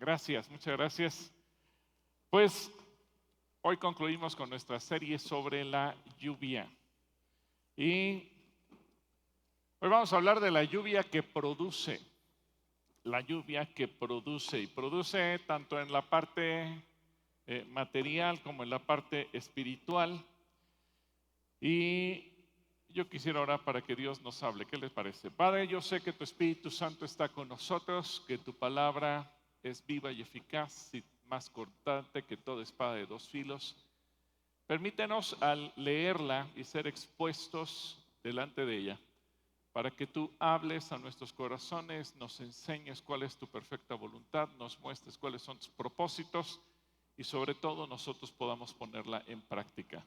Gracias, muchas gracias. Pues hoy concluimos con nuestra serie sobre la lluvia. Y hoy vamos a hablar de la lluvia que produce. La lluvia que produce. Y produce tanto en la parte material como en la parte espiritual. Y yo quisiera orar para que Dios nos hable. ¿Qué les parece? Padre, yo sé que tu Espíritu Santo está con nosotros, que tu palabra es viva y eficaz y más cortante que toda espada de dos filos. Permítenos al leerla y ser expuestos delante de ella, para que tú hables a nuestros corazones, nos enseñes cuál es tu perfecta voluntad, nos muestres cuáles son tus propósitos y sobre todo nosotros podamos ponerla en práctica.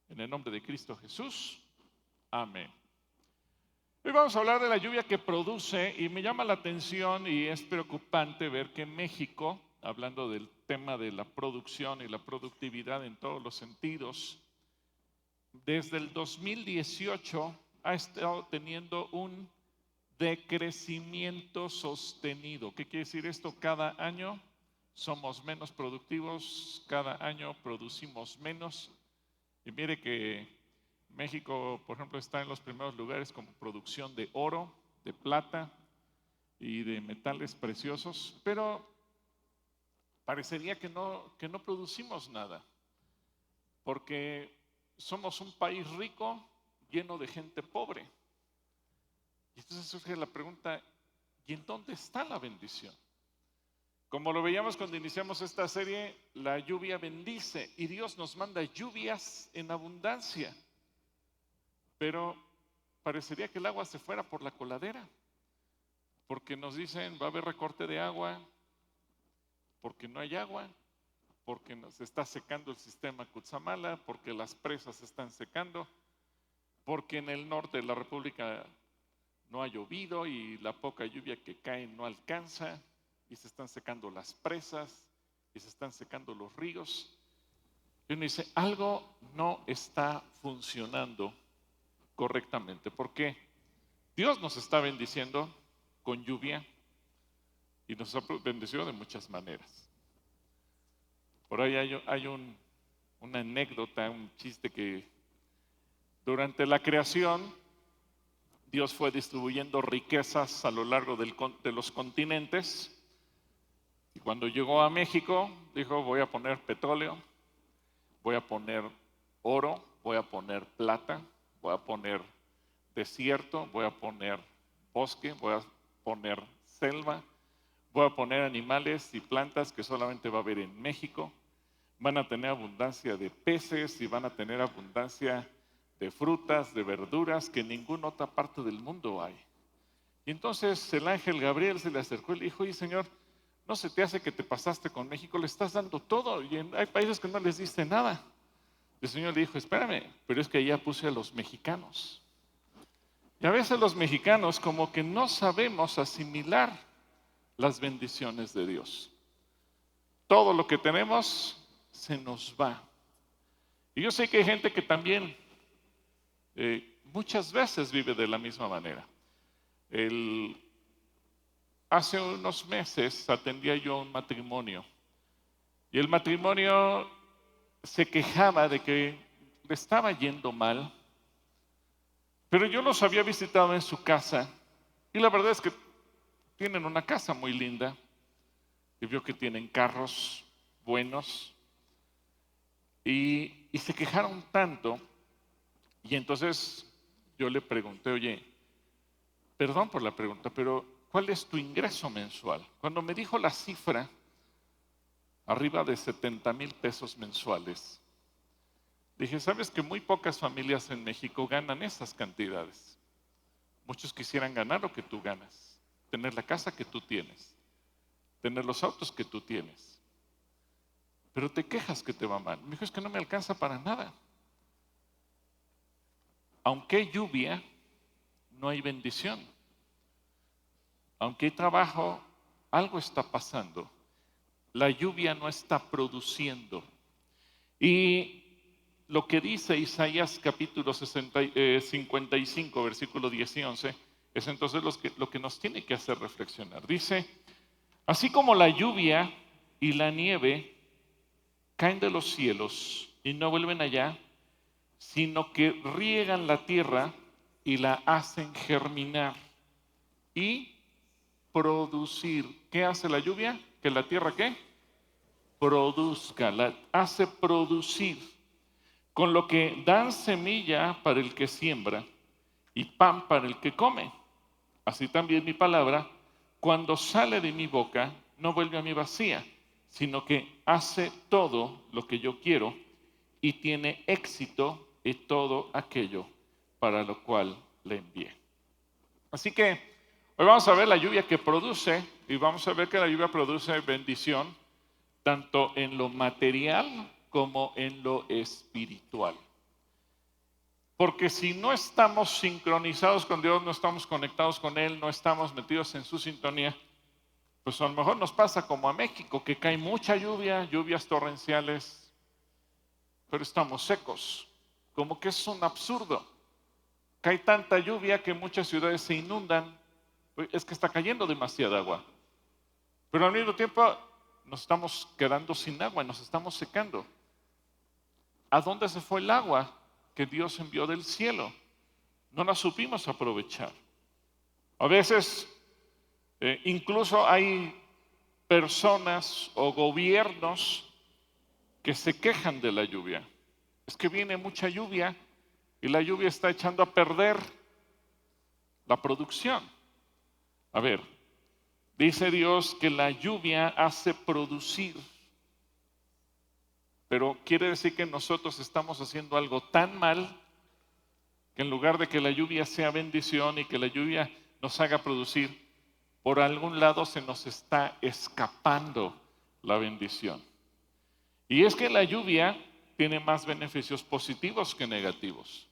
En el nombre de Cristo Jesús, amén. Hoy vamos a hablar de la lluvia que produce y me llama la atención y es preocupante ver que México, hablando del tema de la producción y la productividad en todos los sentidos, desde el 2018 ha estado teniendo un decrecimiento sostenido. ¿Qué quiere decir esto? Cada año somos menos productivos, cada año producimos menos. Y mire que México, por ejemplo, está en los primeros lugares como producción de oro, de plata y de metales preciosos, pero parecería que no producimos nada, porque somos un país rico lleno de gente pobre. Y entonces surge la pregunta, ¿y en dónde está la bendición? Como lo veíamos cuando iniciamos esta serie, la lluvia bendice y Dios nos manda lluvias en abundancia. Pero parecería que el agua se fuera por la coladera, porque nos dicen va a haber recorte de agua, porque no hay agua, porque nos está secando el sistema Cutzamala, porque las presas se están secando, porque en el norte de la República no ha llovido y la poca lluvia que cae no alcanza, y se están secando las presas, y se están secando los ríos. Y uno dice, algo no está funcionando correctamente, porque Dios nos está bendiciendo con lluvia y nos ha bendecido de muchas maneras. Por ahí hay una anécdota, un chiste que durante la creación Dios fue distribuyendo riquezas a lo largo de los continentes y cuando llegó a México dijo voy a poner petróleo, voy a poner oro, voy a poner plata, voy a poner desierto, voy a poner bosque, voy a poner selva, voy a poner animales y plantas que solamente va a haber en México. Van a tener abundancia de peces y van a tener abundancia de frutas, de verduras que en ninguna otra parte del mundo hay. Y entonces el ángel Gabriel se le acercó y le dijo, oye Señor, ¿no se te hace que te pasaste con México? Le estás dando todo y hay países que no les diste nada. El Señor le dijo, espérame, pero es que allá puse a los mexicanos. Y a veces los mexicanos como que no sabemos asimilar las bendiciones de Dios. Todo lo que tenemos se nos va. Y yo sé que hay gente que también muchas veces vive de la misma manera. Hace unos meses atendía yo un matrimonio y el matrimonio se quejaba de que le estaba yendo mal, pero yo los había visitado en su casa y la verdad es que tienen una casa muy linda y vio que tienen carros buenos y se quejaron tanto y entonces yo le pregunté, oye, perdón por la pregunta, pero ¿cuál es tu ingreso mensual? Cuando me dijo la cifra, arriba de 70,000 pesos mensuales, dije, ¿sabes que muy pocas familias en México ganan esas cantidades? Muchos quisieran ganar lo que tú ganas, tener la casa que tú tienes, tener los autos que tú tienes, pero te quejas que te va mal. Me dijo, es que no me alcanza para nada. Aunque hay lluvia, no hay bendición. Aunque hay trabajo, algo está pasando. La lluvia no está produciendo. Y lo que dice Isaías capítulo 55, versículo 10 y 11, es entonces lo que nos tiene que hacer reflexionar. Dice, Así como la lluvia y la nieve caen de los cielos y no vuelven allá, sino que riegan la tierra y la hacen germinar y producir. ¿Qué hace la lluvia? Que la tierra, ¿qué? Produzca, la hace producir, con lo que dan semilla para el que siembra y pan para el que come. Así también mi palabra, cuando sale de mi boca, no vuelve a mí vacía, sino que hace todo lo que yo quiero y tiene éxito en todo aquello para lo cual le envié. Así que hoy vamos a ver la lluvia que produce y vamos a ver que la lluvia produce bendición tanto en lo material como en lo espiritual. Porque si no estamos sincronizados con Dios, no estamos conectados con Él, no estamos metidos en su sintonía, pues a lo mejor nos pasa como a México, que cae mucha lluvia, lluvias torrenciales, pero estamos secos. Como que es un absurdo. Cae tanta lluvia que muchas ciudades se inundan. Es que está cayendo demasiada agua. Pero al mismo tiempo nos estamos quedando sin agua, nos estamos secando. ¿A dónde se fue el agua que Dios envió del cielo? No la supimos aprovechar. A veces incluso hay personas o gobiernos que se quejan de la lluvia. Es que viene mucha lluvia y la lluvia está echando a perder la producción. A ver, dice Dios que la lluvia hace producir, pero quiere decir que nosotros estamos haciendo algo tan mal que en lugar de que la lluvia sea bendición y que la lluvia nos haga producir, por algún lado se nos está escapando la bendición. Y es que la lluvia tiene más beneficios positivos que negativos.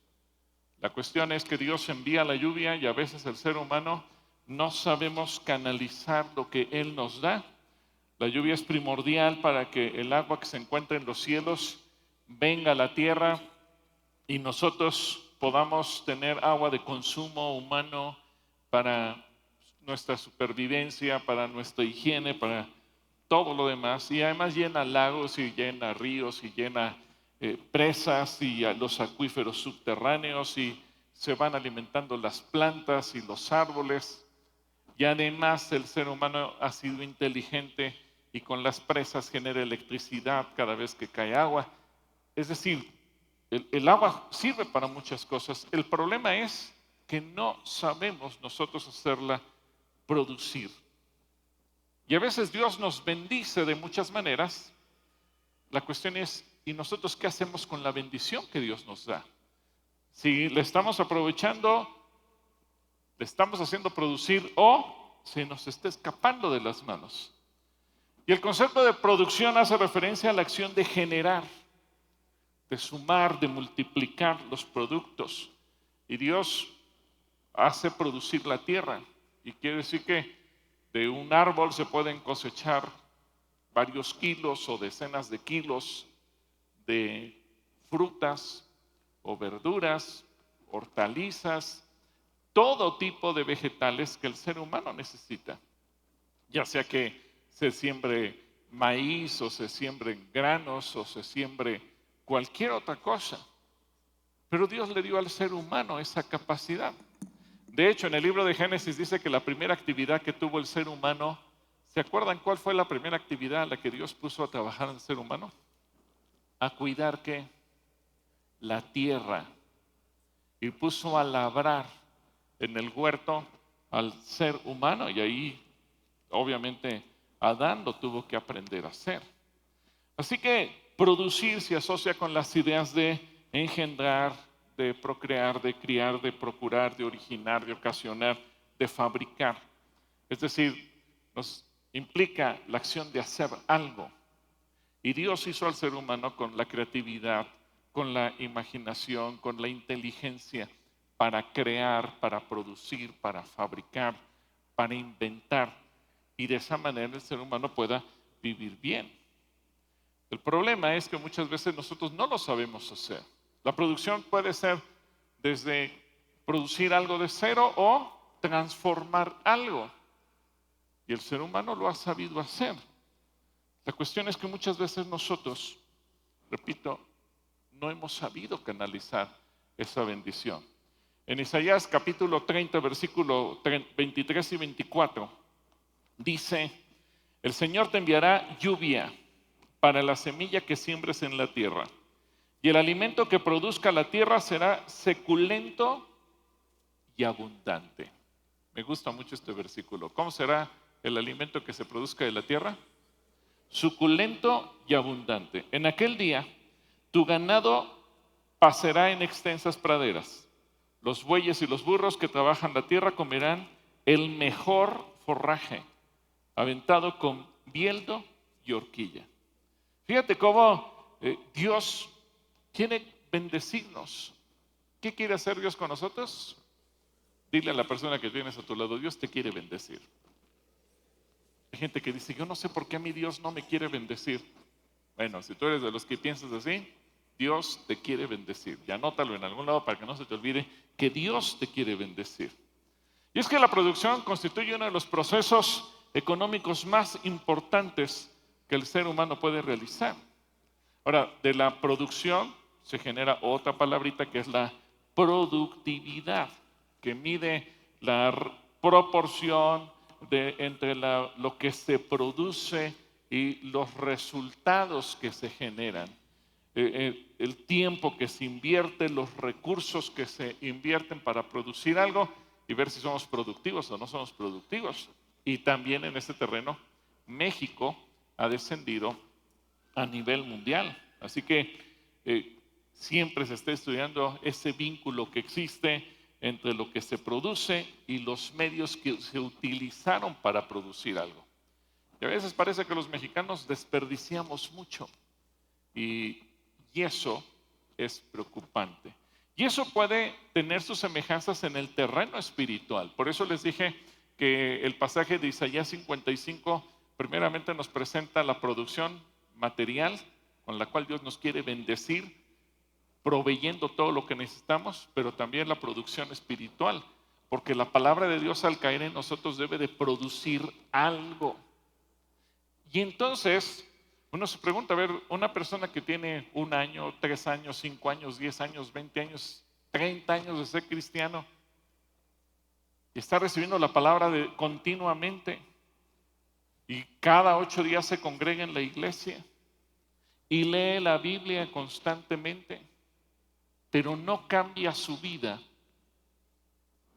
La cuestión es que Dios envía la lluvia y a veces el ser humano no sabemos canalizar lo que Él nos da. La lluvia es primordial para que el agua que se encuentra en los cielos venga a la tierra y nosotros podamos tener agua de consumo humano para nuestra supervivencia, para nuestra higiene, para todo lo demás. Y además llena lagos y llena ríos y llena presas y a los acuíferos subterráneos y se van alimentando las plantas y los árboles. Y además el ser humano ha sido inteligente y con las presas genera electricidad cada vez que cae agua. Es decir, el agua sirve para muchas cosas. El problema es que no sabemos nosotros hacerla producir. Y a veces Dios nos bendice de muchas maneras. La cuestión es, ¿y nosotros qué hacemos con la bendición que Dios nos da? Si le estamos aprovechando, le estamos haciendo producir o se nos está escapando de las manos. Y el concepto de producción hace referencia a la acción de generar, de sumar, de multiplicar los productos. Y Dios hace producir la tierra. Y quiere decir que de un árbol se pueden cosechar varios kilos o decenas de kilos de frutas o verduras, hortalizas, todo tipo de vegetales que el ser humano necesita. Ya sea que se siembre maíz o se siembren granos o se siembre cualquier otra cosa. Pero Dios le dio al ser humano esa capacidad. De hecho, en el libro de Génesis dice que la primera actividad que tuvo el ser humano, ¿se acuerdan cuál fue la primera actividad a la que Dios puso a trabajar al ser humano? A cuidar ¿qué? La tierra. Y puso a labrar en el huerto al ser humano y ahí obviamente Adán lo tuvo que aprender a hacer. Así que producir se asocia con las ideas de engendrar, de procrear, de criar, de procurar, de originar, de ocasionar, de fabricar. Es decir, nos implica la acción de hacer algo. Y Dios hizo al ser humano con la creatividad, con la imaginación, con la inteligencia para crear, para producir, para fabricar, para inventar. Y de esa manera el ser humano pueda vivir bien. El problema es que muchas veces nosotros no lo sabemos hacer. La producción puede ser desde producir algo de cero o transformar algo. Y el ser humano lo ha sabido hacer. La cuestión es que muchas veces nosotros, repito, no hemos sabido canalizar esa bendición. En Isaías capítulo 30, versículo 23 y 24, dice: el Señor te enviará lluvia para la semilla que siembres en la tierra, y el alimento que produzca la tierra será suculento y abundante. Me gusta mucho este versículo. ¿Cómo será el alimento que se produzca de la tierra? Suculento y abundante. En aquel día, tu ganado pasará en extensas praderas. Los bueyes y los burros que trabajan la tierra comerán el mejor forraje, aventado con bieldo y horquilla. Fíjate cómo Dios quiere bendecirnos. ¿Qué quiere hacer Dios con nosotros? Dile a la persona que tienes a tu lado: Dios te quiere bendecir. Hay gente que dice: yo no sé por qué a mí Dios no me quiere bendecir. Bueno, si tú eres de los que piensas así, Dios te quiere bendecir. Y anótalo en algún lado para que no se te olvide que Dios te quiere bendecir. Y es que la producción constituye uno de los procesos económicos más importantes que el ser humano puede realizar. Ahora, de la producción se genera otra palabrita que es la productividad, que mide la proporción entre lo que se produce y los resultados que se generan. El tiempo que se invierte, los recursos que se invierten para producir algo y ver si somos productivos o no somos productivos. Y también en este terreno, México ha descendido a nivel mundial. Así que siempre se está estudiando ese vínculo que existe entre lo que se produce y los medios que se utilizaron para producir algo. Y a veces parece que los mexicanos desperdiciamos mucho y eso es preocupante. Y eso puede tener sus semejanzas en el terreno espiritual. Por eso les dije que el pasaje de Isaías 55 primeramente nos presenta la producción material con la cual Dios nos quiere bendecir, proveyendo todo lo que necesitamos, pero también la producción espiritual, porque la palabra de Dios al caer en nosotros debe de producir algo. Y entonces uno se pregunta, a ver, una persona que tiene 1 año, 3 años, 5 años, 10 años, 20 años, 30 años de ser cristiano y está recibiendo la palabra continuamente y cada 8 días se congrega en la iglesia y lee la Biblia constantemente, pero no cambia su vida,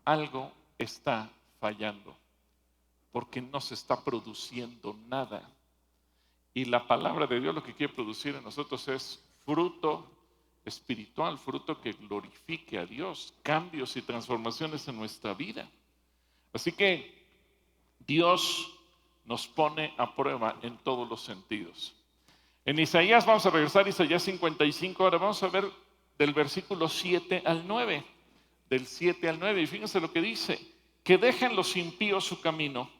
algo está fallando, porque no se está produciendo nada. Y la palabra de Dios lo que quiere producir en nosotros es fruto espiritual, fruto que glorifique a Dios, cambios y transformaciones en nuestra vida. Así que Dios nos pone a prueba en todos los sentidos. En Isaías, vamos a regresar a Isaías 55, ahora vamos a ver del versículo 7 al 9, del 7 al 9, y fíjense lo que dice: que dejen los impíos su camino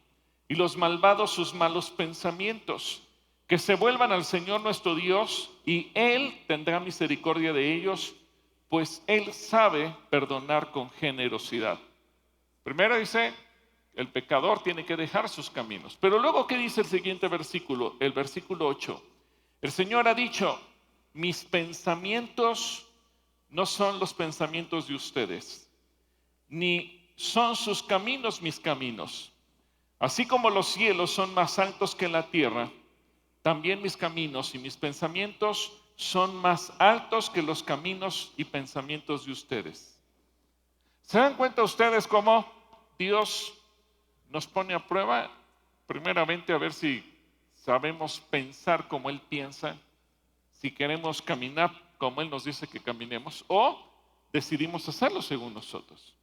y los malvados sus malos pensamientos, que se vuelvan al Señor nuestro Dios y Él tendrá misericordia de ellos, pues Él sabe perdonar con generosidad. Primero dice, el pecador tiene que dejar sus caminos. Pero luego, ¿qué dice el siguiente versículo? El versículo 8. El Señor ha dicho: mis pensamientos no son los pensamientos de ustedes, ni son sus caminos mis caminos. Así como los cielos son más altos que la tierra, también mis caminos y mis pensamientos son más altos que los caminos y pensamientos de ustedes. ¿Se dan cuenta ustedes cómo Dios nos pone a prueba? Primeramente, a ver si sabemos pensar como Él piensa, si queremos caminar como Él nos dice que caminemos, o decidimos hacerlo según nosotros.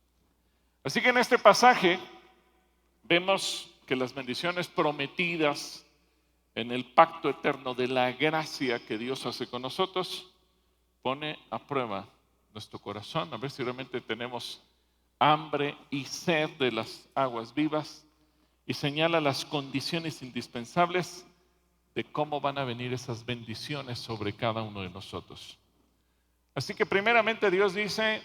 Así que en este pasaje vemos que las bendiciones prometidas en el pacto eterno de la gracia que Dios hace con nosotros, pone a prueba nuestro corazón, a ver si realmente tenemos hambre y sed de las aguas vivas, y señala las condiciones indispensables de cómo van a venir esas bendiciones sobre cada uno de nosotros. Así que primeramente Dios dice,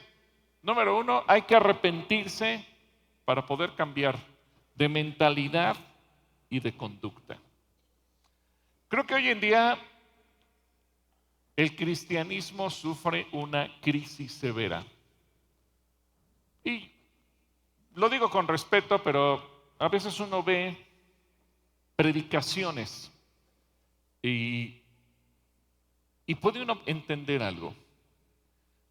número 1, hay que arrepentirse para poder cambiar de mentalidad y de conducta. Creo que hoy en día el cristianismo sufre una crisis severa. Y lo digo con respeto, pero a veces uno ve predicaciones y puede uno entender algo.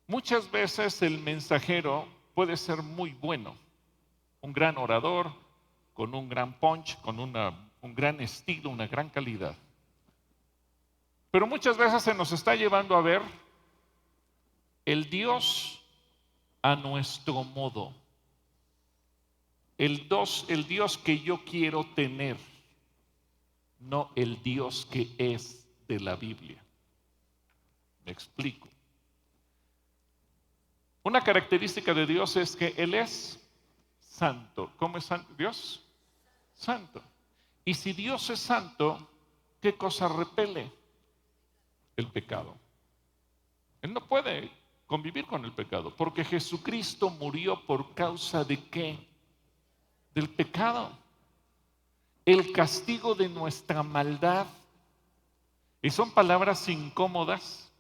Muchas veces el mensajero puede ser muy bueno, un gran orador, con un gran punch, con un gran estilo, una gran calidad. Pero muchas veces se nos está llevando a ver el Dios a nuestro modo, el Dios que yo quiero tener, no el Dios que es de la Biblia. Me explico. Una característica de Dios es que Él es santo. ¿Cómo es santo Dios? Santo. Y si Dios es santo, ¿qué cosa repele? El pecado. Él no puede convivir con el pecado, porque Jesucristo murió por causa de ¿qué? Del pecado. El castigo de nuestra maldad. Y son palabras incómodas.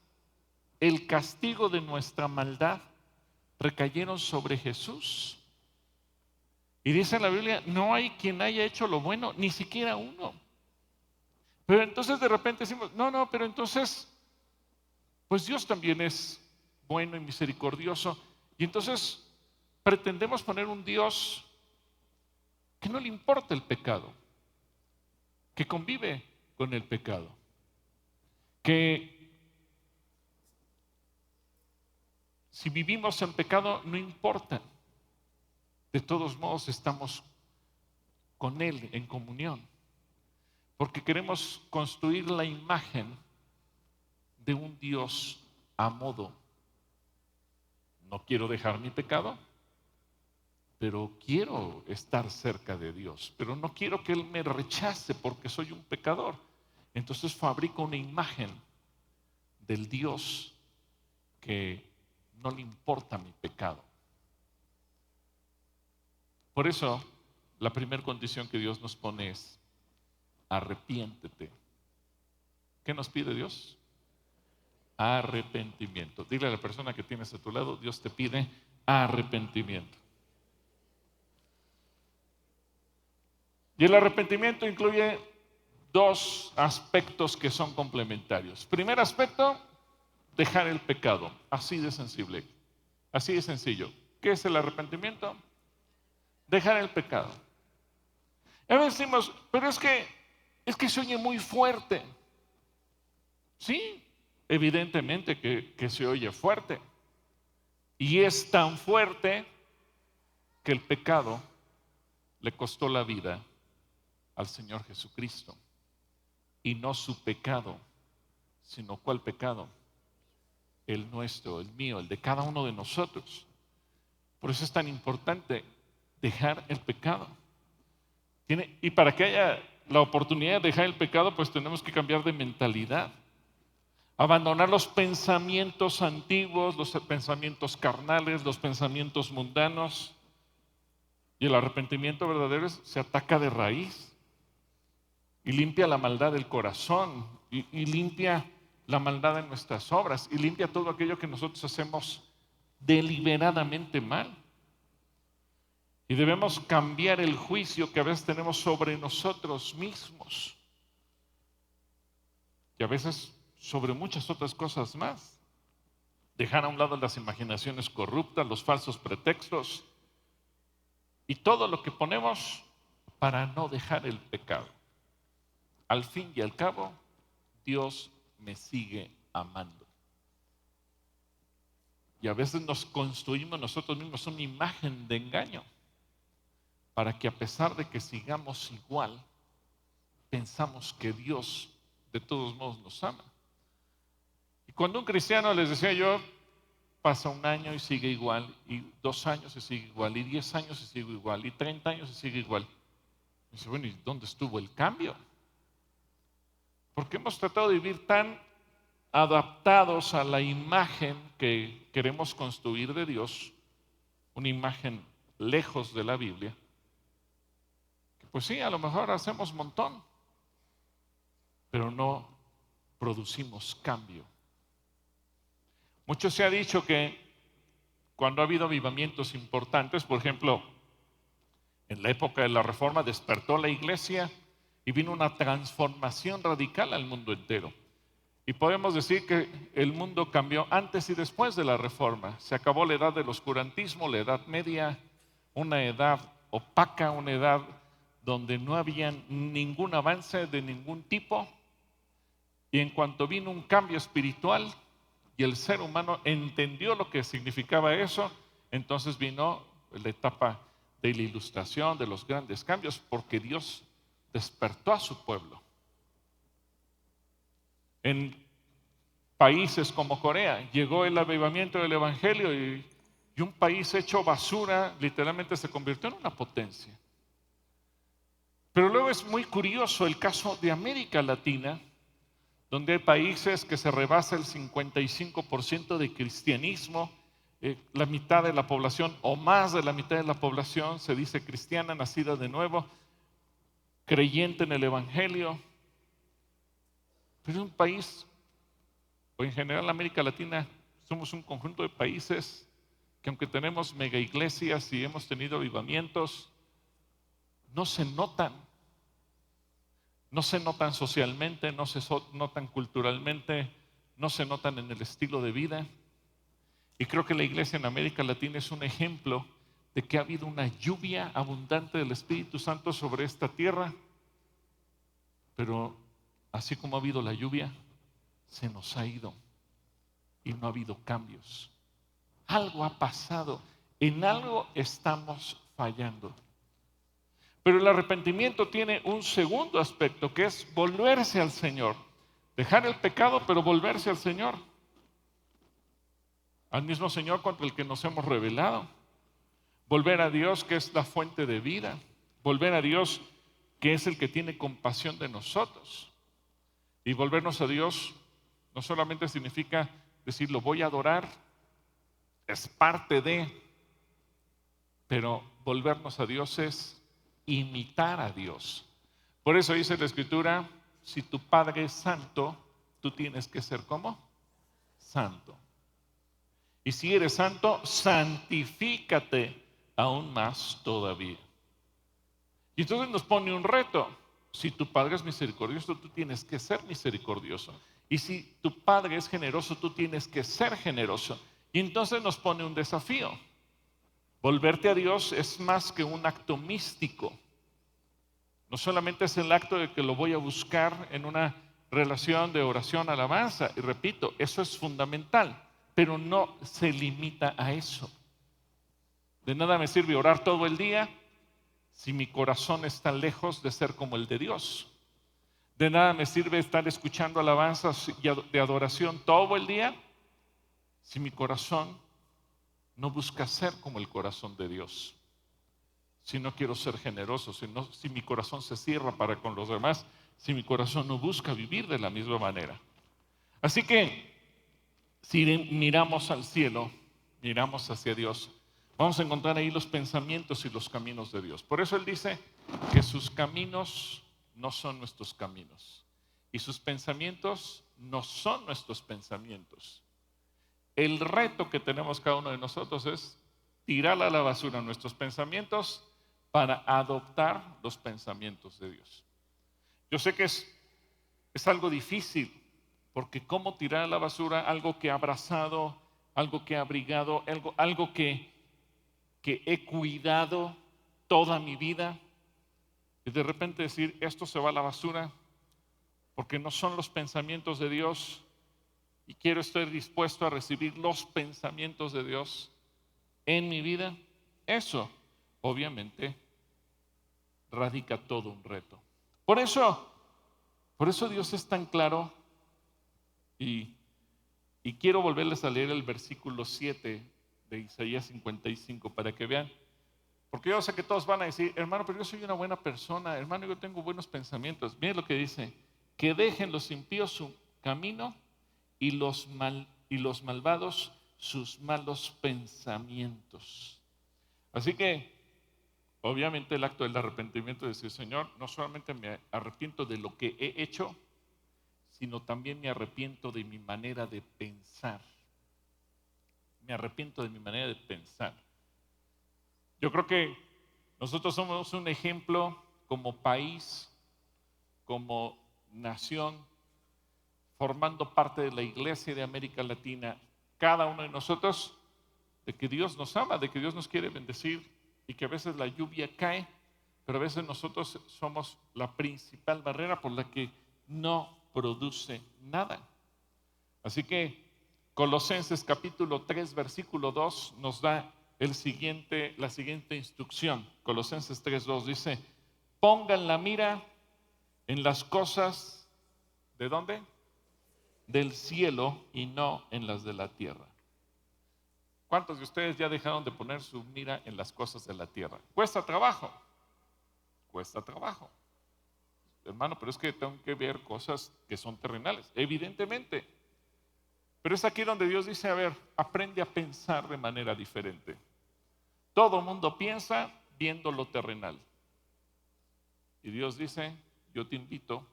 El castigo de nuestra maldad recayeron sobre Jesús. Y dice en la Biblia, no hay quien haya hecho lo bueno, ni siquiera uno. Pero entonces de repente decimos, no, pero entonces, pues Dios también es bueno y misericordioso. Y entonces pretendemos poner un Dios que no le importa el pecado, que convive con el pecado, que si vivimos en pecado no importa. De todos modos estamos con Él en comunión, porque queremos construir la imagen de un Dios a modo. No quiero dejar mi pecado, pero quiero estar cerca de Dios, pero no quiero que Él me rechace porque soy un pecador. Entonces fabrico una imagen del Dios que no le importa mi pecado. Por eso, la primera condición que Dios nos pone es arrepiéntete. ¿Qué nos pide Dios? Arrepentimiento. Dile a la persona que tienes a tu lado, Dios te pide arrepentimiento. Y el arrepentimiento incluye dos aspectos que son complementarios. Primer aspecto, dejar el pecado. Así de sensible, así de sencillo. ¿Qué es el arrepentimiento? Dejar el pecado. A veces decimos, pero es que se oye muy fuerte. Sí, evidentemente que se oye fuerte. Y es tan fuerte que el pecado le costó la vida al Señor Jesucristo. Y no su pecado, sino ¿cuál pecado? El nuestro, el mío, el de cada uno de nosotros. Por eso es tan importante dejar el pecado. Y para que haya la oportunidad de dejar el pecado, pues tenemos que cambiar de mentalidad. Abandonar los pensamientos antiguos, los pensamientos carnales, los pensamientos mundanos. Y el arrepentimiento verdadero se ataca de raíz. Y limpia la maldad del corazón. Y limpia la maldad de nuestras obras. Y limpia todo aquello que nosotros hacemos deliberadamente mal. Y debemos cambiar el juicio que a veces tenemos sobre nosotros mismos. Y a veces sobre muchas otras cosas más. Dejar a un lado las imaginaciones corruptas, los falsos pretextos y todo lo que ponemos para no dejar el pecado. Al fin y al cabo, Dios me sigue amando. Y a veces nos construimos nosotros mismos una imagen de engaño para que a pesar de que sigamos igual, pensamos que Dios de todos modos nos ama. Y cuando un cristiano, les decía yo, pasa un año y sigue igual, y 2 años y sigue igual, y 10 años y sigue igual, y 30 años y sigue igual. Y dice, bueno, ¿y dónde estuvo el cambio? Porque hemos tratado de vivir tan adaptados a la imagen que queremos construir de Dios, una imagen lejos de la Biblia, que Pues sí, a lo mejor hacemos un montón, pero no producimos cambio. Mucho se ha dicho que cuando ha habido avivamientos importantes, por ejemplo, en la época de la Reforma despertó la iglesia y vino una transformación radical al mundo entero. Y podemos decir que el mundo cambió antes y después de la Reforma. Se acabó la edad del oscurantismo, la Edad Media, una edad opaca, una edad donde no había ningún avance de ningún tipo. Y en cuanto vino un cambio espiritual y el ser humano entendió lo que significaba eso, entonces vino la etapa de la ilustración, de los grandes cambios, porque Dios despertó a su pueblo. En países como Corea llegó el avivamiento del evangelio y un país hecho basura literalmente se convirtió en una potencia. Pero luego es muy curioso el caso de América Latina, donde hay países que se rebasa el 55% de cristianismo, la mitad de la población o más de la mitad de la población se dice cristiana, nacida de nuevo, creyente en el evangelio. Pero es un país, o en general América Latina, somos un conjunto de países que aunque tenemos mega iglesias y hemos tenido avivamientos, no se notan. No se notan socialmente, no se notan culturalmente, no se notan en el estilo de vida. Y creo que la iglesia en América Latina es un ejemplo de que ha habido una lluvia abundante del Espíritu Santo sobre esta tierra, pero así como ha habido la lluvia, se nos ha ido y no ha habido cambios. Algo ha pasado, en algo estamos fallando. Pero el arrepentimiento tiene un segundo aspecto, que es volverse al Señor. Dejar el pecado, pero volverse al Señor. Al mismo Señor contra el que nos hemos rebelado. Volver a Dios, que es la fuente de vida. Volver a Dios, que es el que tiene compasión de nosotros. Y volvernos a Dios no solamente significa decir lo voy a adorar, es parte de, pero volvernos a Dios es imitar a Dios. Por eso dice la Escritura, si tu Padre es santo, tú tienes que ser ¿cómo? Santo. Y si eres santo, santifícate aún más todavía. Y entonces nos pone un reto. Si tu Padre es misericordioso, tú tienes que ser misericordioso. Y si tu Padre es generoso, tú tienes que ser generoso. Y entonces nos pone un desafío. Volverte a Dios es más que un acto místico. No solamente es el acto de que lo voy a buscar en una relación de oración, alabanza. Y repito, eso es fundamental, pero no se limita a eso. De nada me sirve orar todo el día si mi corazón está lejos de ser como el de Dios. De nada me sirve estar escuchando alabanzas de adoración todo el día si mi corazón no busca ser como el corazón de Dios. Si no quiero ser generoso, si mi corazón se cierra para con los demás, si mi corazón no busca vivir de la misma manera. Así que si miramos al cielo, miramos hacia Dios, vamos a encontrar ahí los pensamientos y los caminos de Dios. Por eso Él dice que sus caminos no son nuestros caminos y sus pensamientos no son nuestros pensamientos. El reto que tenemos cada uno de nosotros es tirar a la basura nuestros pensamientos para adoptar los pensamientos de Dios. Yo sé que es algo difícil, porque cómo tirar a la basura algo que he abrazado, algo que he abrigado, algo que he cuidado toda mi vida, y de repente decir, esto se va a la basura, porque no son los pensamientos de Dios, y quiero estar dispuesto a recibir los pensamientos de Dios en mi vida. Eso, obviamente, radica todo un reto. Por eso Dios es tan claro y quiero volverles a leer el versículo 7 de Isaías 55 para que vean, porque yo sé que todos van a decir, hermano, pero yo soy una buena persona, hermano, yo tengo buenos pensamientos. Miren lo que dice, que dejen los impíos su camino y los malvados sus malos pensamientos. Así que obviamente el acto del arrepentimiento es decir, Señor, no solamente me arrepiento de lo que he hecho, sino también me arrepiento de mi manera de pensar. Me arrepiento de mi manera de pensar. Yo creo que nosotros somos un ejemplo como país, como nación, formando parte de la Iglesia de América Latina, cada uno de nosotros, de que Dios nos ama, de que Dios nos quiere bendecir y que a veces la lluvia cae, pero a veces nosotros somos la principal barrera por la que no produce nada. Así que Colosenses capítulo 3, versículo 2 nos da la siguiente instrucción. Colosenses 3, 2 dice, pongan la mira en las cosas, ¿de dónde? Del cielo y no en las de la tierra. ¿Cuántos de ustedes ya dejaron de poner su mira en las cosas de la tierra? Cuesta trabajo, cuesta trabajo. Hermano, pero es que tengo que ver cosas que son terrenales, evidentemente. Pero es aquí donde Dios dice, a ver, aprende a pensar de manera diferente. Todo mundo piensa viendo lo terrenal. Y Dios dice, yo te invito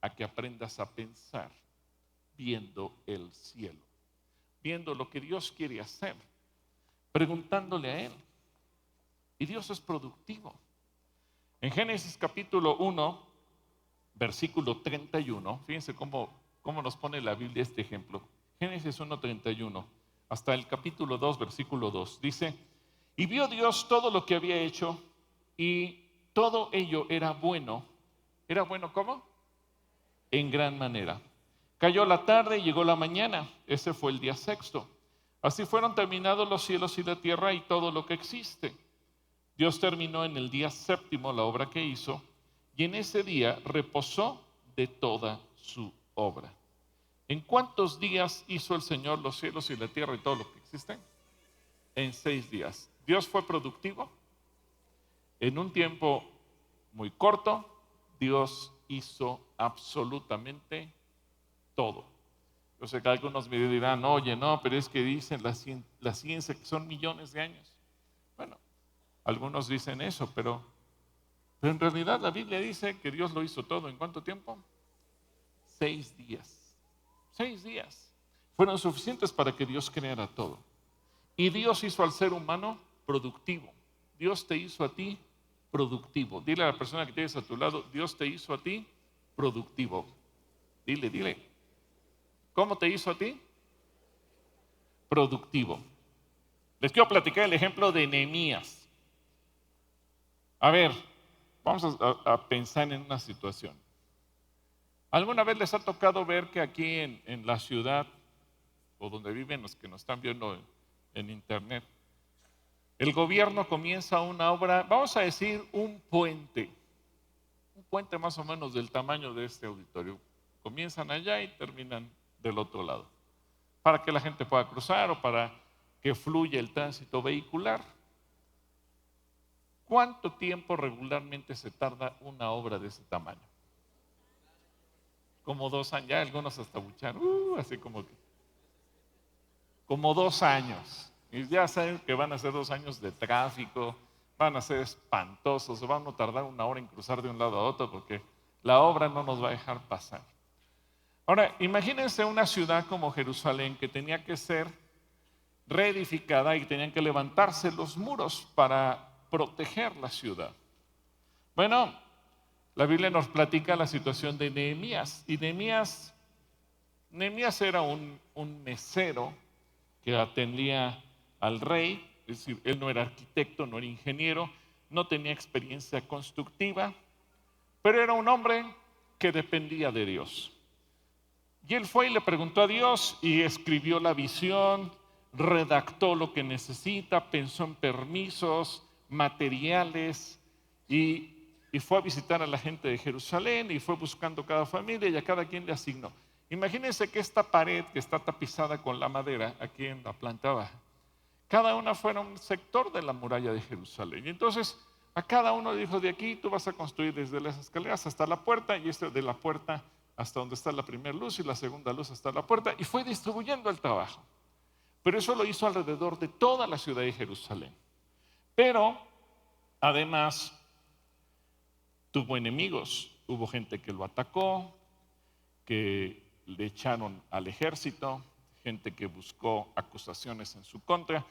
a que aprendas a pensar viendo el cielo, viendo lo que Dios quiere hacer, preguntándole a Él. Y Dios es productivo. En Génesis capítulo 1, versículo 31, fíjense cómo nos pone la Biblia este ejemplo. Génesis 1, 31, hasta el capítulo 2, versículo 2, dice, y vio Dios todo lo que había hecho y todo ello era bueno. ¿Era bueno cómo? En gran manera. Cayó la tarde y llegó la mañana. Ese fue el día sexto. Así fueron terminados los cielos y la tierra y todo lo que existe. Dios terminó en el día séptimo la obra que hizo y en ese día reposó de toda su obra. ¿En cuántos días hizo el Señor los cielos y la tierra y todo lo que existe? En 6 días. Dios fue productivo. En un tiempo muy corto, Dios hizo absolutamente todo. Yo sé que algunos me dirán, oye, no, pero es que dicen la ciencia que son millones de años. Bueno, algunos dicen eso, pero en realidad la Biblia dice que Dios lo hizo todo. ¿En cuánto tiempo? 6 días. 6 días fueron suficientes para que Dios creara todo. Y Dios hizo al ser humano productivo. Dios te hizo a ti productivo. Dile a la persona que tienes a tu lado, Dios te hizo a ti productivo. Dile. ¿Cómo te hizo a ti? Productivo. Les quiero platicar el ejemplo de Nehemías. A ver, vamos a pensar en una situación. ¿Alguna vez les ha tocado ver que aquí en la ciudad, o donde viven los que nos están viendo en internet, el gobierno comienza una obra, vamos a decir un puente más o menos del tamaño de este auditorio? Comienzan allá y terminan del otro lado, para que la gente pueda cruzar o para que fluya el tránsito vehicular. ¿Cuánto tiempo regularmente se tarda una obra de ese tamaño? Como 2 años, ya algunos hasta bucharon, así como 2 años. Y ya saben que van a ser 2 años de tráfico, van a ser espantosos, van a tardar 1 hora en cruzar de un lado a otro porque la obra no nos va a dejar pasar. Ahora, imagínense una ciudad como Jerusalén que tenía que ser reedificada y tenían que levantarse los muros para proteger la ciudad. Bueno, la Biblia nos platica la situación de Nehemías. Y Nehemías era un mesero que atendía al rey, es decir, él no era arquitecto, no era ingeniero, no tenía experiencia constructiva, pero era un hombre que dependía de Dios. Y él fue y le preguntó a Dios y escribió la visión, redactó lo que necesita, pensó en permisos, materiales y fue a visitar a la gente de Jerusalén y fue buscando cada familia y a cada quien le asignó. Imagínense que esta pared que está tapizada con la madera aquí en la planta baja, cada una fuera un sector de la muralla de Jerusalén. Y entonces a cada uno dijo, de aquí tú vas a construir desde las escaleras hasta la puerta y de la puerta hasta donde está la primera luz y la segunda luz hasta la puerta, y fue distribuyendo el trabajo. Pero eso lo hizo alrededor de toda la ciudad de Jerusalén. Pero Además, tuvo enemigos, hubo gente que lo atacó, que le echaron al ejército, gente que buscó acusaciones en su contra,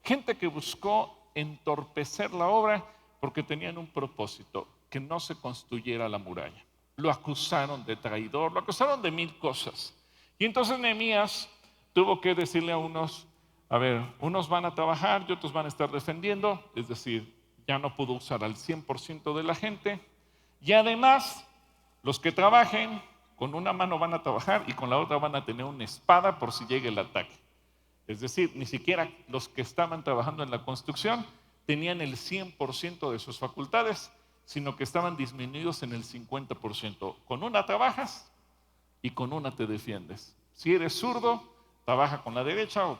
gente que buscó entorpecer la obra porque tenían un propósito, que no se construyera la muralla. Lo acusaron de traidor, lo acusaron de 1000 cosas. Y entonces Nehemías tuvo que decirle a unos, a ver, unos van a trabajar y otros van a estar defendiendo, es decir, ya no pudo usar al 100% de la gente. Y además, los que trabajen, con una mano van a trabajar y con la otra van a tener una espada por si llega el ataque. Es decir, ni siquiera los que estaban trabajando en la construcción tenían el 100% de sus facultades, sino que estaban disminuidos en el 50%. Con una trabajas y con una te defiendes. Si eres zurdo, trabaja con la derecha o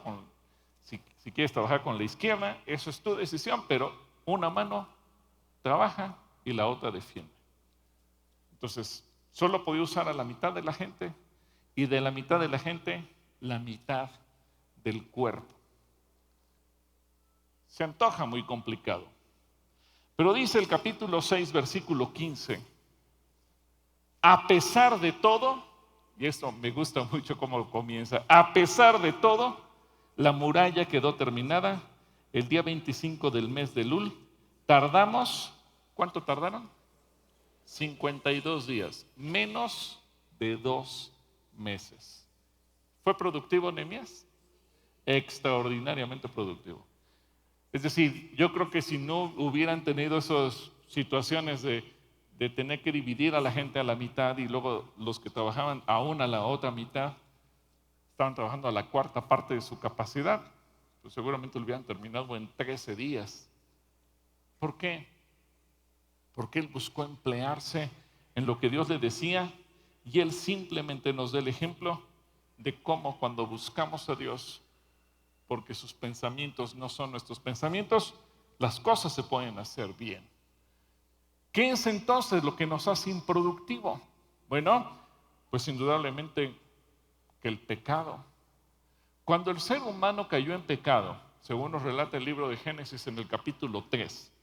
si quieres trabajar con la izquierda, eso es tu decisión, pero una mano trabaja y la otra defiende. Entonces, solo podía usar a la mitad de la gente y de la mitad de la gente, la mitad del cuerpo. Se antoja muy complicado. Pero dice el capítulo 6, versículo 15, a pesar de todo, y esto me gusta mucho cómo comienza, a pesar de todo, la muralla quedó terminada el día 25 del mes de Elul. Tardamos, ¿cuánto tardaron? 52 días, menos de 2 meses. ¿Fue productivo Nehemías? Extraordinariamente productivo. Es decir, yo creo que si no hubieran tenido esas situaciones de tener que dividir a la gente a la mitad y luego los que trabajaban aún a la otra mitad, estaban trabajando a la cuarta parte de su capacidad, pues seguramente lo hubieran terminado en 13 días. ¿Por qué? Porque él buscó emplearse en lo que Dios le decía y él simplemente nos da el ejemplo de cómo cuando buscamos a Dios, porque sus pensamientos no son nuestros pensamientos, las cosas se pueden hacer bien. ¿Qué es entonces lo que nos hace improductivo? Bueno, pues indudablemente que el pecado. Cuando el ser humano cayó en pecado, según nos relata el libro de Génesis en el capítulo 3,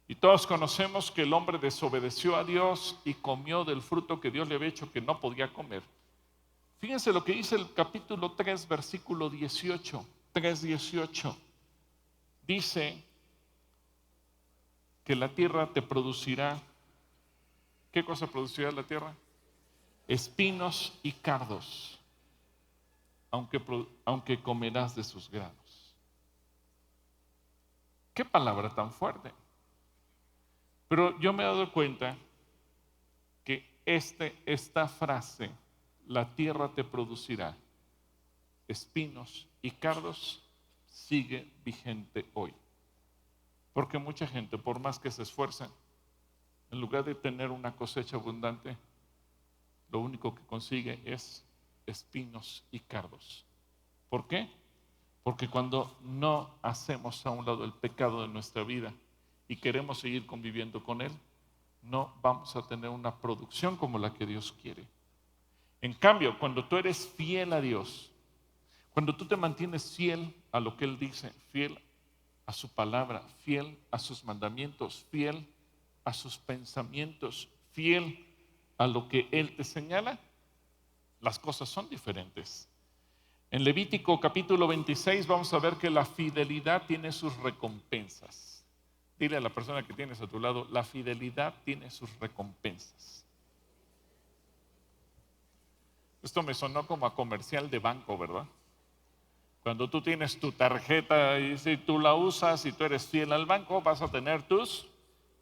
y todos conocemos que el hombre desobedeció a Dios y comió del fruto que Dios le había hecho que no podía comer. Fíjense lo que dice el capítulo 3, versículo 18. 3:18 dice que la tierra te producirá. ¿Qué cosa producirá la tierra? Espinos y cardos, aunque comerás de sus granos. ¿Qué palabra tan fuerte? Pero yo me he dado cuenta que esta frase, la tierra te producirá espinos y cardos, sigue vigente hoy. Porque mucha gente, por más que se esfuerce, en lugar de tener una cosecha abundante, lo único que consigue es espinos y cardos. ¿Por qué? Porque cuando no hacemos a un lado el pecado de nuestra vida y queremos seguir conviviendo con él, no vamos a tener una producción como la que Dios quiere. En cambio, cuando tú eres fiel a Dios, cuando tú te mantienes fiel a lo que Él dice, fiel a su palabra, fiel a sus mandamientos, fiel a sus pensamientos, fiel a lo que Él te señala, las cosas son diferentes. En Levítico capítulo 26 vamos a ver que la fidelidad tiene sus recompensas. Dile a la persona que tienes a tu lado, la fidelidad tiene sus recompensas. Esto me sonó como a comercial de banco, ¿verdad? Cuando tú tienes tu tarjeta y si tú la usas y tú eres fiel al banco, vas a tener tus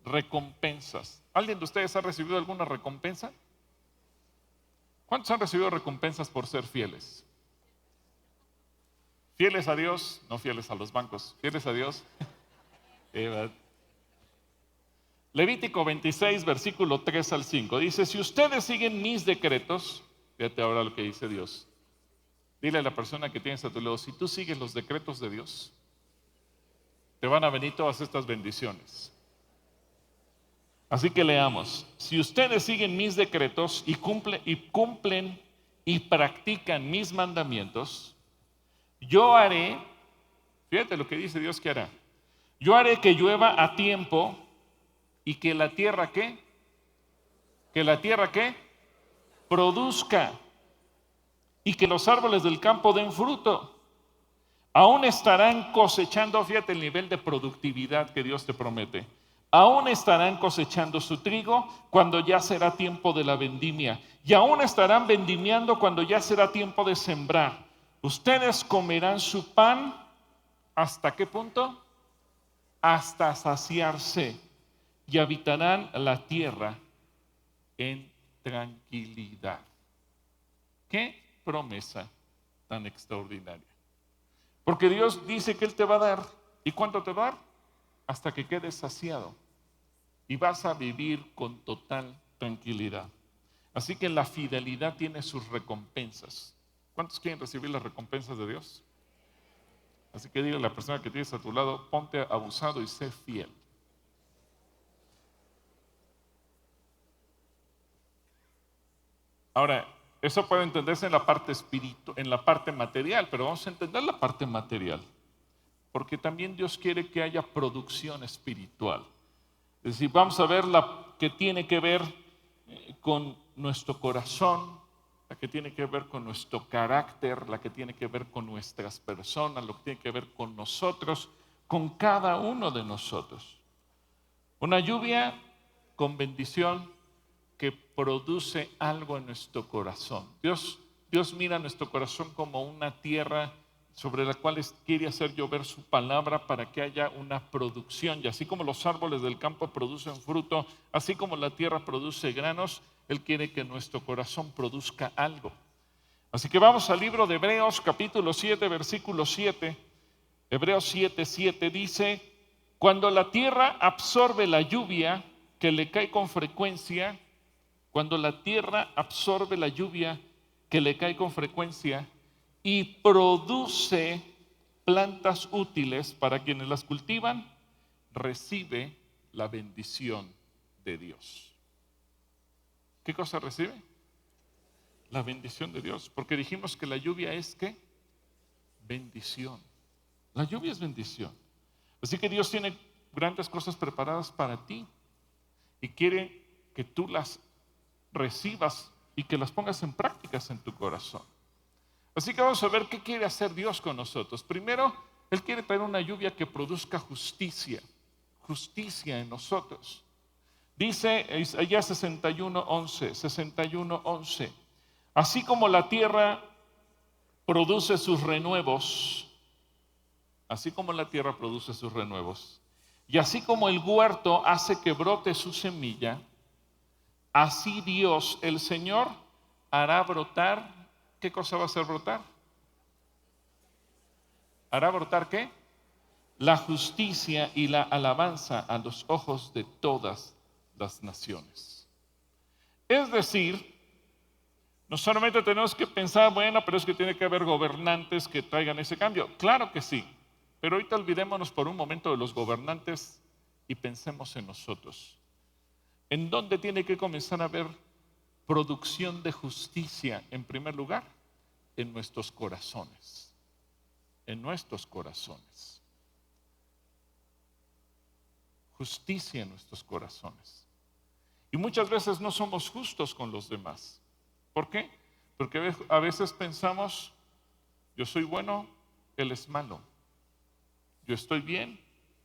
recompensas. ¿Alguien de ustedes ha recibido alguna recompensa? ¿Cuántos han recibido recompensas por ser fieles? Fieles a Dios, no fieles a los bancos, fieles a Dios. Levítico 26, versículo 3 al 5, dice, si ustedes siguen mis decretos, fíjate ahora lo que dice Dios. Dile a la persona que tienes a tu lado, si tú sigues los decretos de Dios, te van a venir todas estas bendiciones. Así que leamos, si ustedes siguen mis decretos y cumplen y practican mis mandamientos, yo haré, fíjate lo que dice Dios que hará, yo haré que llueva a tiempo y que la tierra ¿qué? Que la tierra ¿qué? Produzca, y que los árboles del campo den fruto. Aún estarán cosechando, fíjate el nivel de productividad que Dios te promete. Aún estarán cosechando su trigo cuando ya será tiempo de la vendimia. Y aún estarán vendimiando cuando ya será tiempo de sembrar. Ustedes comerán su pan, ¿hasta qué punto? Hasta saciarse. Y habitarán la tierra en tranquilidad. ¿Qué promesa tan extraordinaria? Porque Dios dice que Él te va a dar. ¿Y cuánto te va a dar? Hasta que quedes saciado. Y vas a vivir con total tranquilidad. Así que la fidelidad tiene sus recompensas. ¿Cuántos quieren recibir las recompensas de Dios? Así que dile a la persona que tienes a tu lado, ponte abusado y sé fiel. Ahora, eso puede entenderse en la parte en la parte material, pero vamos a entender la parte material. Porque también Dios quiere que haya producción espiritual. Es decir, vamos a ver la que tiene que ver con nuestro corazón, la que tiene que ver con nuestro carácter, la que tiene que ver con nuestras personas, lo que tiene que ver con nosotros, con cada uno de nosotros. Una lluvia con bendición que produce algo en nuestro corazón. Dios mira nuestro corazón como una tierra sobre la cual quiere hacer llover su palabra para que haya una producción. Y así como los árboles del campo producen fruto, así como la tierra produce granos, Él quiere que nuestro corazón produzca algo. Así que vamos al libro de Hebreos, capítulo 7, versículo 7. Hebreos 7, 7 dice: cuando la tierra absorbe la lluvia que le cae con frecuencia, cuando la tierra absorbe la lluvia que le cae con frecuencia y produce plantas útiles para quienes las cultivan, recibe la bendición de Dios. ¿Qué cosa recibe? La bendición de Dios, porque dijimos que la lluvia es ¿qué? Bendición. La lluvia es bendición. Así que Dios tiene grandes cosas preparadas para ti y quiere que tú las recibas y que las pongas en prácticas en tu corazón. Así que vamos a ver qué quiere hacer Dios con nosotros. Primero, Él quiere traer una lluvia que produzca justicia, justicia en nosotros. Dice Isaías 61:11, así como la tierra produce sus renuevos, así como la tierra produce sus renuevos, y así como el huerto hace que brote su semilla, así Dios, el Señor, hará brotar. ¿Qué cosa va a hacer brotar? ¿Hará brotar qué? La justicia y la alabanza a los ojos de todas las naciones. Es decir, no solamente tenemos que pensar, bueno, pero es que tiene que haber gobernantes que traigan ese cambio. Claro que sí, pero ahorita olvidémonos por un momento de los gobernantes y pensemos en nosotros. ¿En dónde tiene que comenzar a haber producción de justicia? En primer lugar, en nuestros corazones. En nuestros corazones. Justicia en nuestros corazones. Y muchas veces no somos justos con los demás. ¿Por qué? Porque a veces pensamos, yo soy bueno, él es malo. Yo estoy bien,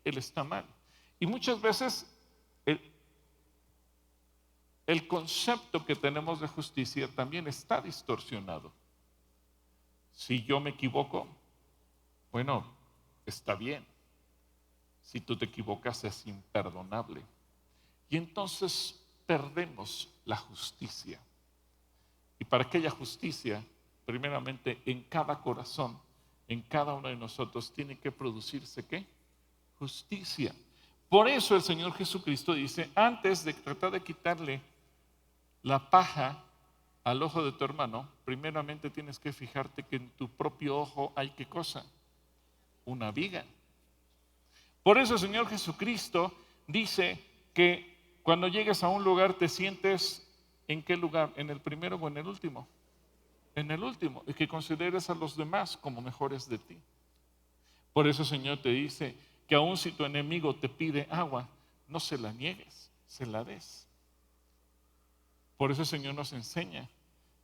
él está mal. Y muchas veces el concepto que tenemos de justicia también está distorsionado. Si yo me equivoco, bueno, está bien. Si tú te equivocas es imperdonable. Y entonces perdemos la justicia. Y para que haya justicia, primeramente en cada corazón, en cada uno de nosotros, tiene que producirse ¿qué? Justicia. Por eso el Señor Jesucristo dice, antes de tratar de quitarle la paja al ojo de tu hermano, primeramente tienes que fijarte que en tu propio ojo hay ¿qué cosa? Una viga. Por eso el Señor Jesucristo dice que cuando llegues a un lugar te sientes ¿en qué lugar? ¿En el primero o en el último? En el último. Y que consideres a los demás como mejores de ti. Por eso el Señor te dice que aun si tu enemigo te pide agua, no se la niegues. se la des. Por eso el Señor nos enseña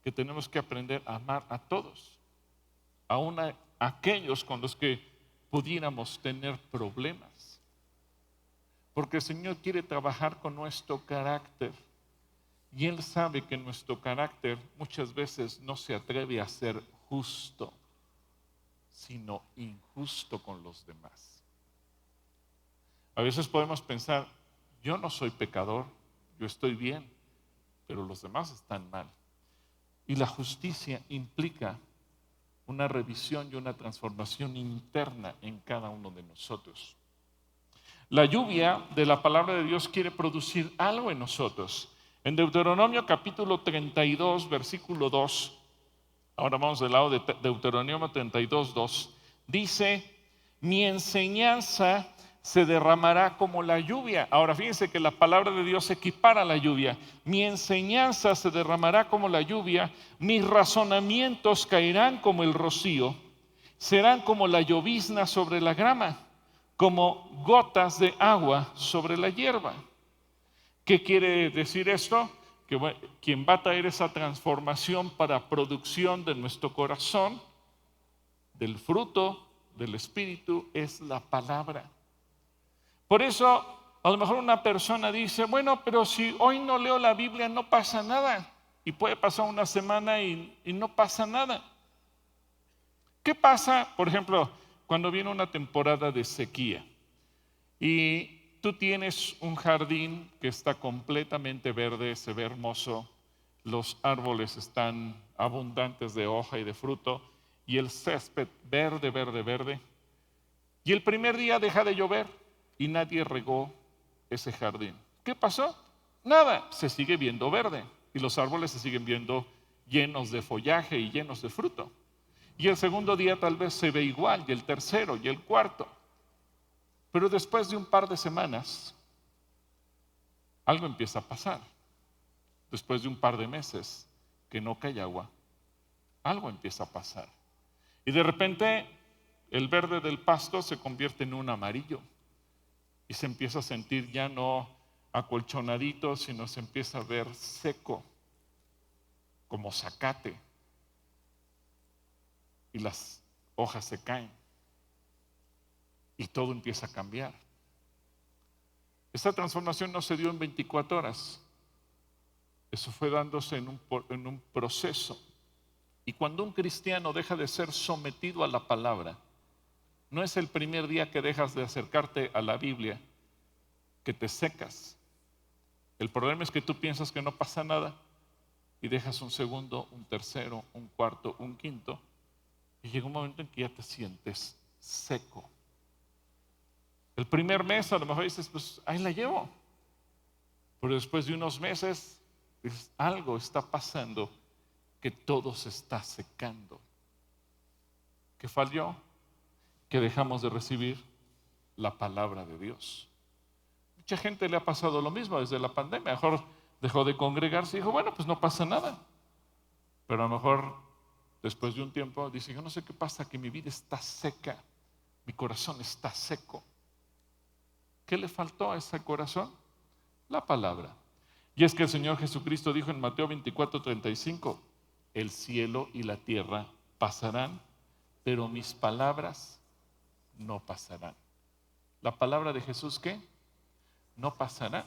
que tenemos que aprender a amar a todos, aún a aquellos con los que pudiéramos tener problemas. Porque el Señor quiere trabajar con nuestro carácter. Y Él sabe que nuestro carácter muchas veces no se atreve a ser justo, sino injusto con los demás. A veces podemos pensar, yo no soy pecador, yo estoy bien, pero los demás están mal. Y la justicia implica una revisión y una transformación interna en cada uno de nosotros. La lluvia de la palabra de Dios quiere producir algo en nosotros. En Deuteronomio capítulo 32, versículo 2, ahora vamos del lado de Deuteronomio 32, 2, dice, mi enseñanza se derramará como la lluvia. Ahora fíjense que la palabra de Dios equipara a la lluvia. Mi enseñanza se derramará como la lluvia, mis razonamientos caerán como el rocío, serán como la llovizna sobre la grama, como gotas de agua sobre la hierba. ¿Qué quiere decir esto? Que quien va a traer esa transformación para producción de nuestro corazón, del fruto del Espíritu, es la palabra. Por eso, a lo mejor una persona dice, bueno, pero si hoy no leo la Biblia no pasa nada. Y puede pasar una semana y no pasa nada. ¿Qué pasa, por ejemplo, cuando viene una temporada de sequía y tú tienes un jardín que está completamente verde, se ve hermoso, los árboles están abundantes de hoja y de fruto y el césped verde, verde, verde? Y el primer día deja de llover y nadie regó ese jardín. ¿Qué pasó? Nada, se sigue viendo verde y los árboles se siguen viendo llenos de follaje y llenos de fruto. Y el segundo día tal vez se ve igual, y el tercero, y el cuarto. Pero después de un par de semanas, algo empieza a pasar. Después de un par de meses que no cae agua, algo empieza a pasar. Y de repente el verde del pasto se convierte en un amarillo. Y se empieza a sentir ya no acolchonadito, sino se empieza a ver seco, como zacate. Y las hojas se caen. Y todo empieza a cambiar. Esta transformación no se dio en 24 horas. Eso fue dándose en un proceso. Y cuando un cristiano deja de ser sometido a la palabra, no es el primer día que dejas de acercarte a la Biblia que te secas. El problema es que tú piensas que no pasa nada y dejas un segundo, un tercero, un cuarto, un quinto, y llega un momento en que ya te sientes seco. El primer mes a lo mejor dices, pues ahí la llevo. Pero después de unos meses, dices, algo está pasando que todo se está secando. ¿Qué falló? Que dejamos de recibir la palabra de Dios. Mucha gente le ha pasado lo mismo desde la pandemia. A lo mejor dejó de congregarse y dijo, bueno, pues no pasa nada. Pero a lo mejor después de un tiempo dice, yo no sé qué pasa, que mi vida está seca, mi corazón está seco. ¿Qué le faltó a ese corazón? La palabra. Y es que el Señor Jesucristo dijo en Mateo 24:35, el cielo y la tierra pasarán, pero mis palabras no pasarán. ¿La palabra de Jesús qué? No pasará.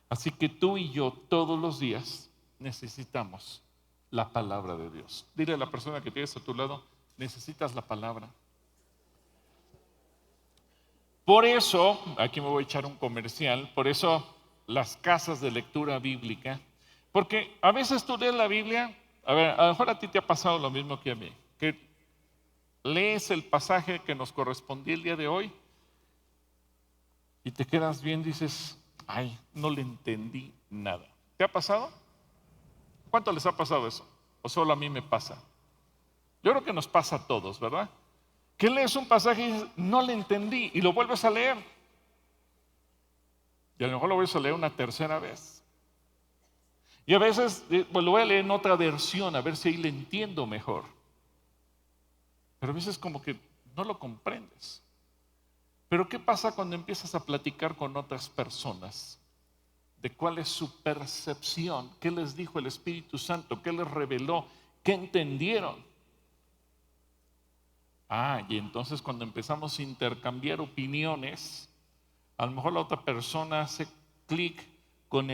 Así que tú y yo todos los días necesitamos la palabra de Dios. Dile a la persona que tienes a tu lado, necesitas la palabra. Por eso, aquí me voy a echar un comercial, por eso las casas de lectura bíblica, porque a veces tú lees la Biblia, a ver, a lo mejor a ti te ha pasado lo mismo que a mí, que lees el pasaje que nos correspondía el día de hoy y te quedas bien, dices, ay, no le entendí nada. ¿Te ha pasado? ¿Cuánto les ha pasado eso? ¿O solo a mí me pasa? Yo creo que nos pasa a todos, ¿verdad? Que lees un pasaje y dices, no le entendí, y lo vuelves a leer. Y a lo mejor lo vuelves a leer una tercera vez. Y a veces pues lo voy a leer en otra versión, a ver si ahí le entiendo mejor. Pero a veces como que no lo comprendes. Pero ¿qué pasa cuando empiezas a platicar con otras personas de cuál es su percepción, qué les dijo el Espíritu Santo, qué les reveló, qué entendieron. Y entonces cuando empezamos a intercambiar opiniones, a lo mejor la otra persona hace clic con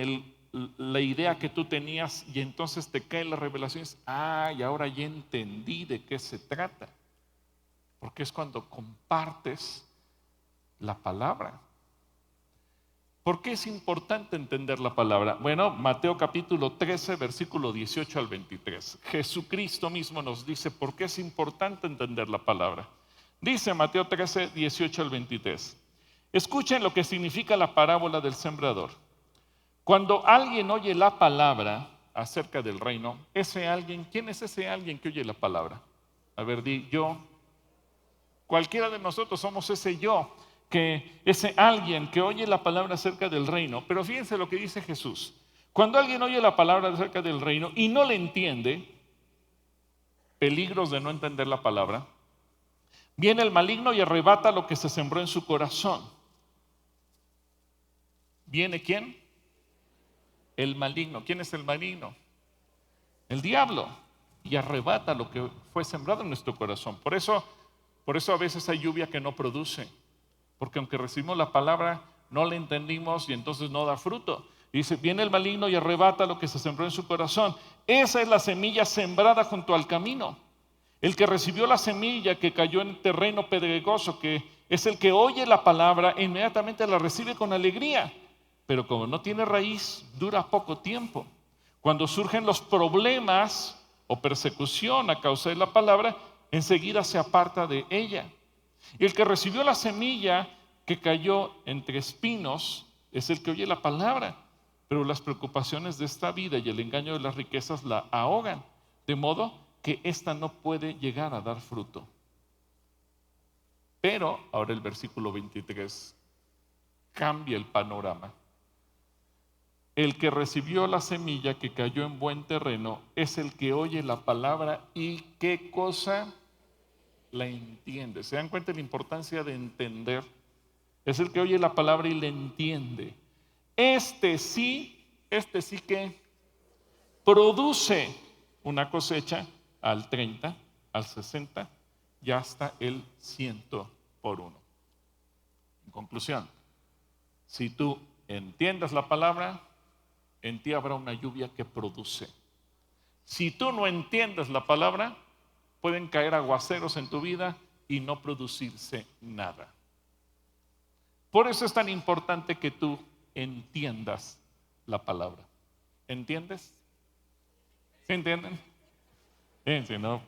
la idea que tú tenías y entonces te cae la revelación. Y ahora ya entendí de qué se trata. Porque es cuando compartes la palabra. ¿Por qué es importante entender la palabra? Bueno, Mateo capítulo 13, versículo 18 al 23. Jesucristo mismo nos dice por qué es importante entender la palabra. Dice Mateo 13, 18 al 23. Escuchen lo que significa la parábola del sembrador. Cuando alguien oye la palabra acerca del reino, ese alguien, ¿quién es ese alguien que oye la palabra? A ver, di yo. Cualquiera de nosotros somos ese yo, que ese alguien que oye la palabra acerca del reino. Pero fíjense lo que dice Jesús. Cuando alguien oye la palabra acerca del reino y no le entiende, peligros de no entender la palabra, viene el maligno y arrebata lo que se sembró en su corazón. ¿Viene quién? El maligno. ¿Quién es el maligno? El diablo. Y arrebata lo que fue sembrado en nuestro corazón. Por eso a veces hay lluvia que no produce. Porque aunque recibimos la palabra, no la entendimos y entonces no da fruto. Y dice, viene el maligno y arrebata lo que se sembró en su corazón. Esa es la semilla sembrada junto al camino. El que recibió la semilla que cayó en terreno pedregoso, que es el que oye la palabra e inmediatamente la recibe con alegría. Pero como no tiene raíz, dura poco tiempo. Cuando surgen los problemas o persecución a causa de la palabra, enseguida se aparta de ella. Y el que recibió la semilla que cayó entre espinos es el que oye la palabra, pero las preocupaciones de esta vida y el engaño de las riquezas la ahogan, de modo que ésta no puede llegar a dar fruto. Pero ahora el versículo 23 cambia el panorama. El que recibió la semilla que cayó en buen terreno es el que oye la palabra y ¿qué cosa? La entiende. ¿Se dan cuenta de la importancia de entender? Es el que oye la palabra y la entiende. Este sí que produce una cosecha al 30, al 60 y hasta el 100 por uno. En conclusión, si tú entiendes la palabra, en ti habrá una lluvia que produce. Si tú no entiendes la palabra, pueden caer aguaceros en tu vida y no producirse nada. Por eso es tan importante que tú entiendas la palabra. ¿Entiendes? ¿Sí entienden? Si no.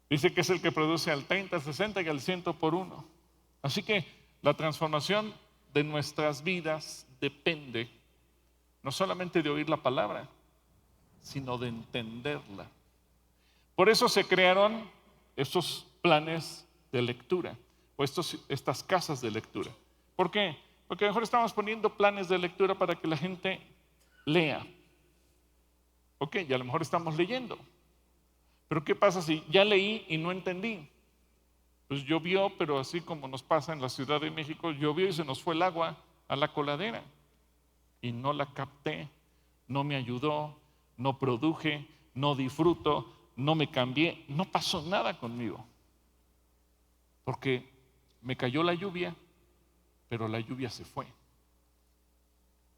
Dice que es el que produce al 30, al 60 y al 100 por uno. Así que la transformación de nuestras vidas depende no solamente de oír la palabra, sino de entenderla. Por eso se crearon estos planes de lectura o estas casas de lectura. ¿Por qué? Porque mejor estamos poniendo planes de lectura para que la gente lea. Ok, y a lo mejor estamos leyendo. Pero ¿qué pasa si ya leí y no entendí? Pues llovió, pero así como nos pasa en la Ciudad de México, llovió y se nos fue el agua a la coladera. Y no la capté, no me ayudó, no produje, no disfruto, no me cambié, no pasó nada conmigo. Porque me cayó la lluvia, pero la lluvia se fue.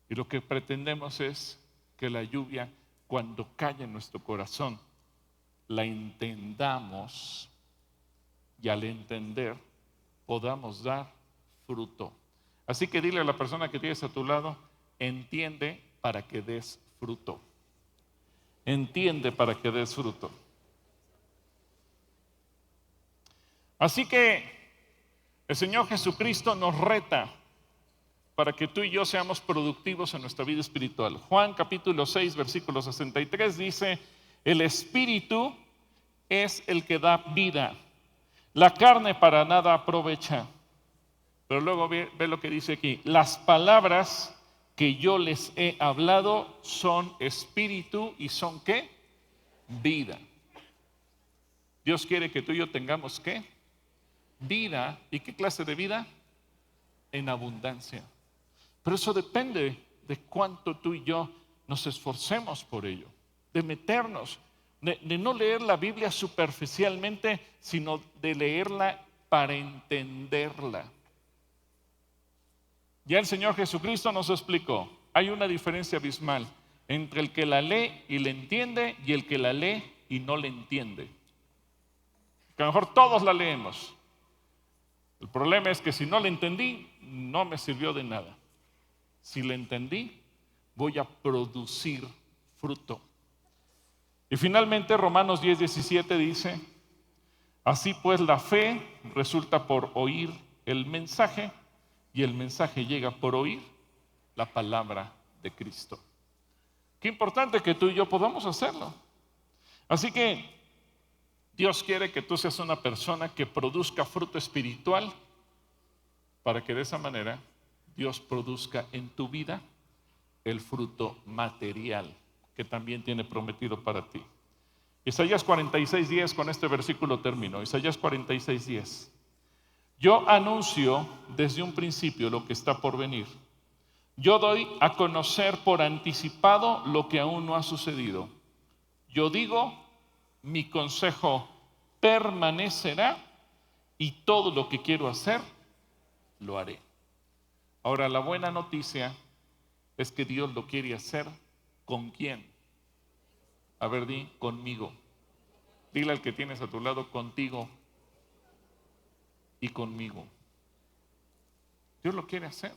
Y lo que pretendemos es que la lluvia, cuando cae en nuestro corazón, la entendamos y al entender podamos dar fruto. Así que dile a la persona que tienes a tu lado, entiende para que des fruto. Entiende para que des fruto. Así que el Señor Jesucristo nos reta para que tú y yo seamos productivos en nuestra vida espiritual. Juan capítulo 6, versículo 63 dice, el Espíritu es el que da vida. La carne para nada aprovecha. Pero luego ve lo que dice aquí. Las palabras que yo les he hablado son espíritu y son ¿qué? Vida. Dios quiere que tú y yo tengamos ¿qué? Vida. ¿Y qué clase de vida? En abundancia. Pero eso depende de cuánto tú y yo nos esforcemos por ello, de meternos, de no leer la Biblia superficialmente, sino de leerla para entenderla. Ya el Señor Jesucristo nos explicó, hay una diferencia abismal entre el que la lee y la entiende y el que la lee y no la entiende. Que a lo mejor todos la leemos. El problema es que si no la entendí, no me sirvió de nada. Si la entendí, voy a producir fruto. Y finalmente Romanos 10:17 dice, así pues la fe resulta por oír el mensaje y el mensaje llega por oír la palabra de Cristo. Qué importante que tú y yo podamos hacerlo. Así que Dios quiere que tú seas una persona que produzca fruto espiritual para que de esa manera Dios produzca en tu vida el fruto material que también tiene prometido para ti. Isaías 46:10, con este versículo termino. Isaías 46:10. Yo anuncio desde un principio lo que está por venir. Yo doy a conocer por anticipado lo que aún no ha sucedido. Yo digo, mi consejo permanecerá y todo lo que quiero hacer, lo haré. Ahora, la buena noticia es que Dios lo quiere hacer ¿con quién? A ver, di, conmigo. Dile al que tienes a tu lado, contigo y conmigo. Dios lo quiere hacer.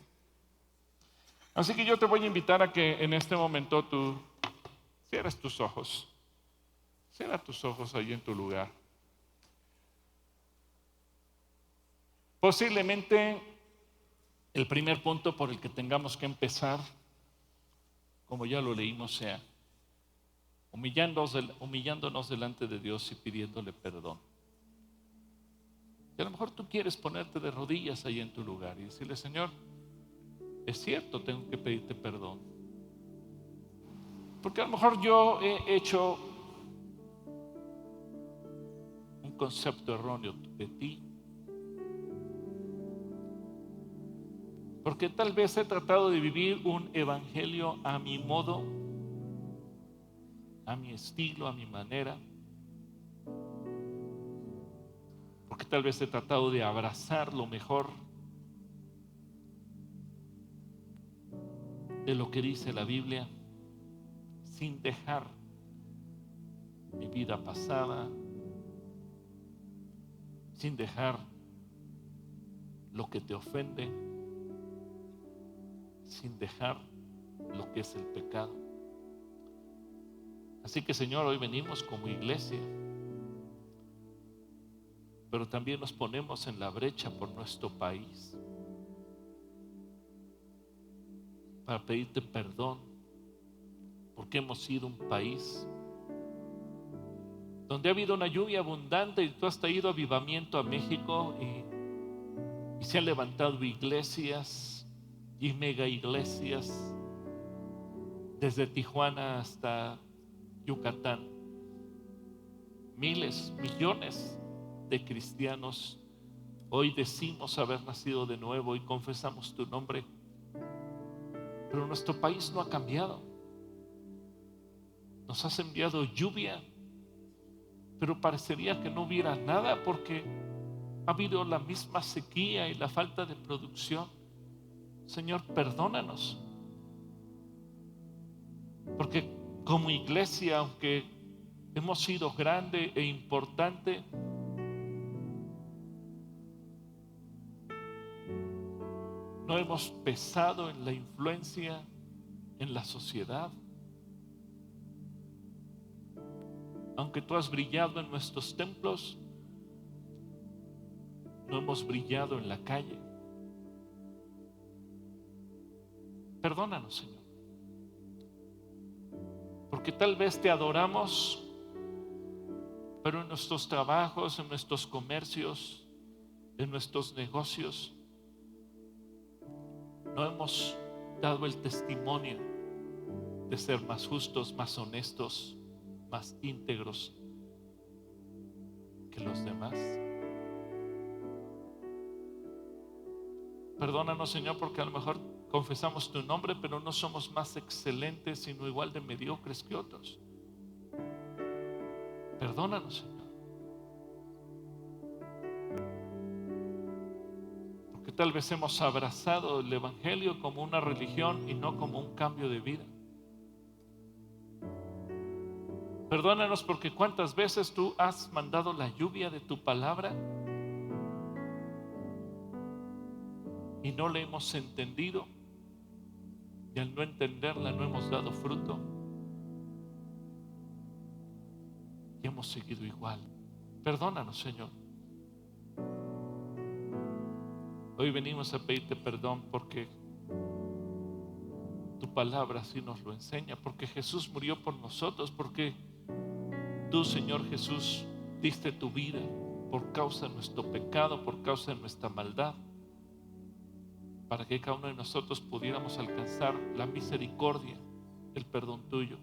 Así que yo te voy a invitar a que en este momento tú cierres tus ojos. Cierra tus ojos ahí en tu lugar. Posiblemente el primer punto por el que tengamos que empezar, como ya lo leímos, sea humillándonos delante de Dios y pidiéndole perdón. Y a lo mejor tú quieres ponerte de rodillas ahí en tu lugar y decirle, Señor, es cierto, tengo que pedirte perdón. Porque a lo mejor yo he hecho un concepto erróneo de ti. Porque tal vez he tratado de vivir un evangelio a mi modo, a mi estilo, a mi manera. Porque tal vez he tratado de abrazar lo mejor de lo que dice la Biblia, sin dejar mi vida pasada, sin dejar lo que te ofende, sin dejar lo que es el pecado. Así que, Señor, hoy venimos como iglesia, pero también nos ponemos en la brecha por nuestro país para pedirte perdón, porque hemos sido un país donde ha habido una lluvia abundante y tú has traído avivamiento a México y se han levantado iglesias y mega iglesias desde Tijuana hasta Yucatán. Miles, millones de cristianos hoy decimos haber nacido de nuevo y confesamos tu nombre, pero nuestro país no ha cambiado. Nos has enviado lluvia, pero parecería que no hubiera nada porque ha habido la misma sequía y la falta de producción. Señor, perdónanos, porque como iglesia, aunque hemos sido grande e importante, no hemos pesado en la influencia en la sociedad. Aunque tú has brillado en nuestros templos, no hemos brillado en la calle. Perdónanos, Señor, porque tal vez te adoramos, pero en nuestros trabajos, en nuestros comercios, en nuestros negocios, no hemos dado el testimonio de ser más justos, más honestos, más íntegros que los demás. Perdónanos, Señor, porque a lo mejor confesamos tu nombre, pero no somos más excelentes, sino igual de mediocres que otros. Perdónanos, Señor. Porque tal vez hemos abrazado el Evangelio como una religión y no como un cambio de vida. Perdónanos porque cuántas veces tú has mandado la lluvia de tu palabra y no la hemos entendido, y al no entenderla no hemos dado fruto y hemos seguido igual. Perdónanos, Señor. Hoy venimos a pedirte perdón porque tu palabra así nos lo enseña, porque Jesús murió por nosotros, porque tú, Señor Jesús, diste tu vida por causa de nuestro pecado, por causa de nuestra maldad, para que cada uno de nosotros pudiéramos alcanzar la misericordia, el perdón tuyo.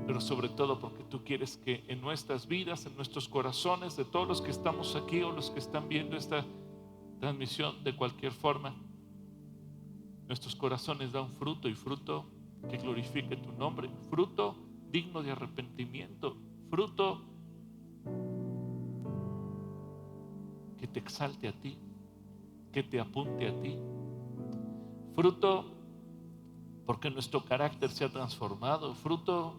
Pero sobre todo porque tú quieres que en nuestras vidas, en nuestros corazones, de todos los que estamos aquí o los que están viendo esta transmisión de cualquier forma, nuestros corazones dan fruto, y fruto que glorifique tu nombre, fruto digno de arrepentimiento, fruto que te exalte a ti, que te apunte a ti, fruto porque nuestro carácter se ha transformado, fruto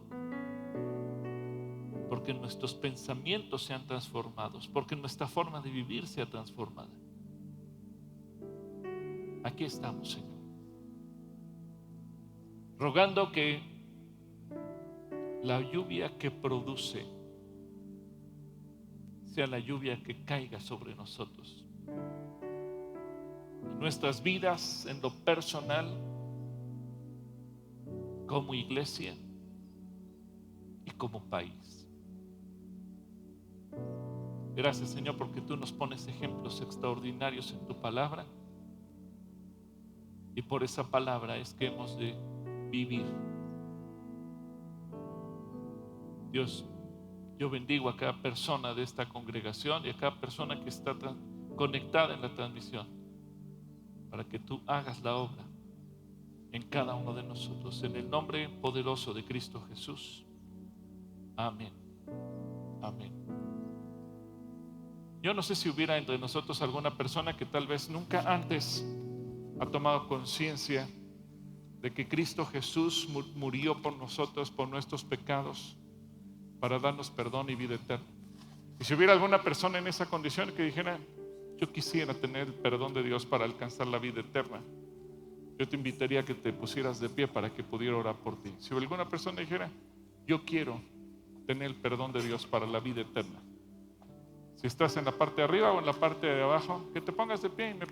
porque nuestros pensamientos se han transformado, porque nuestra forma de vivir se ha transformado. Aquí estamos, Señor, rogando que la lluvia que produce sea la lluvia que caiga sobre nosotros, en nuestras vidas, en lo personal, como iglesia y como país. Gracias, Señor, porque tú nos pones ejemplos extraordinarios en tu palabra, y por esa palabra es que hemos de vivir. Dios, yo bendigo a cada persona de esta congregación y a cada persona que está conectada en la transmisión, para que tú hagas la obra en cada uno de nosotros, en el nombre poderoso de Cristo Jesús. Amén. Amén. Yo no sé si hubiera entre nosotros alguna persona que tal vez nunca antes ha tomado conciencia de que Cristo Jesús murió por nosotros, por nuestros pecados, para darnos perdón y vida eterna. Y si hubiera alguna persona en esa condición que dijera: yo quisiera tener el perdón de Dios para alcanzar la vida eterna, yo te invitaría a que te pusieras de pie para que pudiera orar por ti. Si alguna persona dijera: yo quiero tener el perdón de Dios para la vida eterna, si estás en la parte de arriba o en la parte de abajo, que te pongas de pie y me